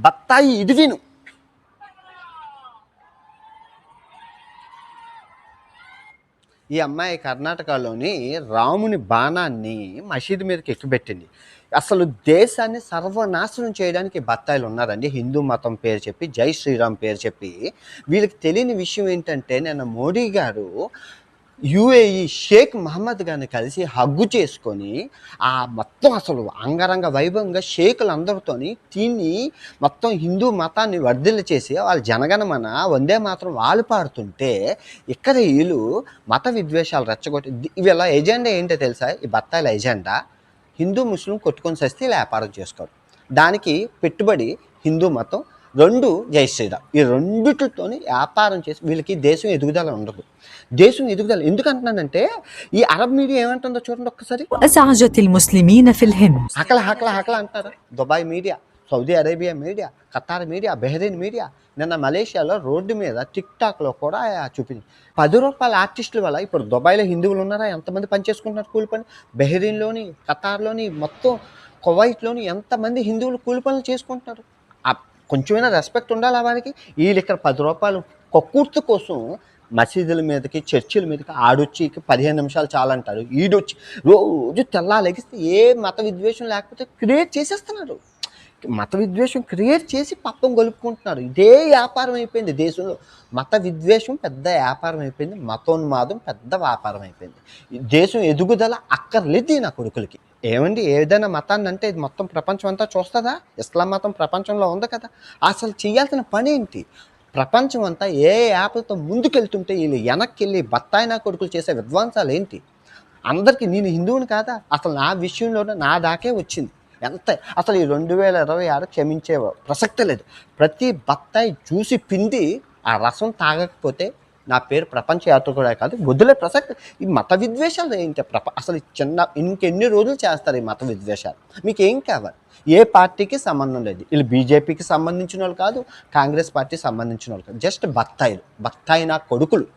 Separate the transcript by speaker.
Speaker 1: బత్తాయి ఇది విను. ఈ అమ్మాయి కర్ణాటకలోని రాముని బాణాన్ని మసీదు మీదకి ఎక్కిపెట్టింది. అసలు దేశాన్ని సర్వనాశనం చేయడానికి బత్తాయిలు ఉన్నారండి. హిందూ మతం పేరు చెప్పి, జై శ్రీరామ్ పేరు చెప్పి. వీళ్ళకి తెలియని విషయం ఏంటంటే, నిన్న మోడీ గారు యుఏఈ షేక్ మహమ్మద్ గారిని కలిసి హగ్గు చేసుకొని ఆ మొత్తం అసలు అంగరంగ వైభవంగా షేకులందరితోని తిని మొత్తం హిందూ మతాన్ని వర్ధిల్ల చేసి వాళ్ళ జనగణమన వందే మాత్రం వాళ్ళు పాడుతుంటే ఇక్కడ వీళ్ళు మత విద్వేషాలు రెచ్చగొట్టి వీళ్ళ ఎజెండా ఏంటో తెలుసా? ఈ బత్తాయిల ఎజెండా హిందూ ముస్లిం కొట్టుకొని వస్తే ఇలా వ్యాపారం చేసుకోరు. దానికి పెట్టుబడి హిందూ మతం, రెండు జై శ్రీరామ్. ఈ రెండిటితోని వ్యాపారం చేసి వీళ్ళకి దేశం ఎదుగుదల ఉండదు. దేశం ఎదుగుదల ఎందుకు అంటున్నానంటే, ఈ అరబ్ మీడియా ఏమంటుందో చూడండి ఒక్కసారి. హకల హకల హకల అంటారా? Dubai media, Saudi Arabia media, Qatar media, Bahrain media. నిన్న మలేషియాలో రోడ్డు మీద టిక్ టాక్లో కూడా చూపించింది. 10 రూపాయల ఆర్టిస్టుల వల్ల ఇప్పుడు దుబాయ్లో హిందువులు ఉన్నారా? ఎంతమంది పనిచేసుకుంటున్నారు కూలి పని? బెహ్రెయిన్లోని, ఖతార్లోని, మొత్తం కువైట్లోని ఎంతమంది హిందువులు కూలి పనులు చేసుకుంటున్నారు? కొంచెమైనా రెస్పెక్ట్ ఉండాలి వారికి. వీళ్ళు ఇక్కడ 10 రూపాయలు కక్కుర్తి కోసం మసీదుల మీదకి, చర్చిల మీదకి ఆడొచ్చి 15 నిమిషాలు చాలంటారు. ఈడొచ్చి రోజు తెల్లాలెగిస్తే ఏ మత విద్వేషం లేకపోతే క్రియేట్ చేసేస్తున్నారు. మత విద్వేషం క్రియేట్ చేసి పప్పం గొలుపుకుంటున్నారు. ఇదే వ్యాపారం అయిపోయింది దేశంలో. మత విద్వేషం పెద్ద వ్యాపారం అయిపోయింది, మతోన్మాదం పెద్ద వ్యాపారం అయిపోయింది. దేశం ఎదుగుదల అక్కర్లేదు నా కొడుకులకి. ఏమండి, ఏదైనా మతాన్ని అంటే ఇది మొత్తం ప్రపంచం అంతా చూస్తుందా? ఇస్లాం మతం ప్రపంచంలో ఉంది కదా. అసలు చేయాల్సిన పని ఏంటి? ప్రపంచం అంతా ఏ యాప్లతో ముందుకెళ్తుంటే వీళ్ళు వెనక్కి వెళ్ళి బత్తాయి నా కొడుకులు చేసే విధ్వంసాలు ఏంటి? అందరికీ నేను హిందువుని కాదా? అసలు నా విషయంలోనే నా దాకే వచ్చింది. ఎంత అసలు ఈ 2026 క్షమించే ప్రసక్తే లేదు. ప్రతి బత్తాయి చూసి పిండి ఆ రసం తాగకపోతే నా పేరు ప్రపంచ యాత్రికుడే కాదు, వదిలే ప్రసక్తి. ఈ మత విద్వేషాలు ఏంటి? అసలు ఇంకెన్ని రోజులు చేస్తారు ఈ మత విద్వేషాలు? మీకు ఏం కావాలి? ఏ పార్టీకి సంబంధం లేదు. వీళ్ళు బీజేపీకి సంబంధించిన వాళ్ళు కాదు, కాంగ్రెస్ పార్టీకి సంబంధించిన వాళ్ళు కాదు. జస్ట్ బత్తాయిలు, బత్తాయి నా కొడుకులు.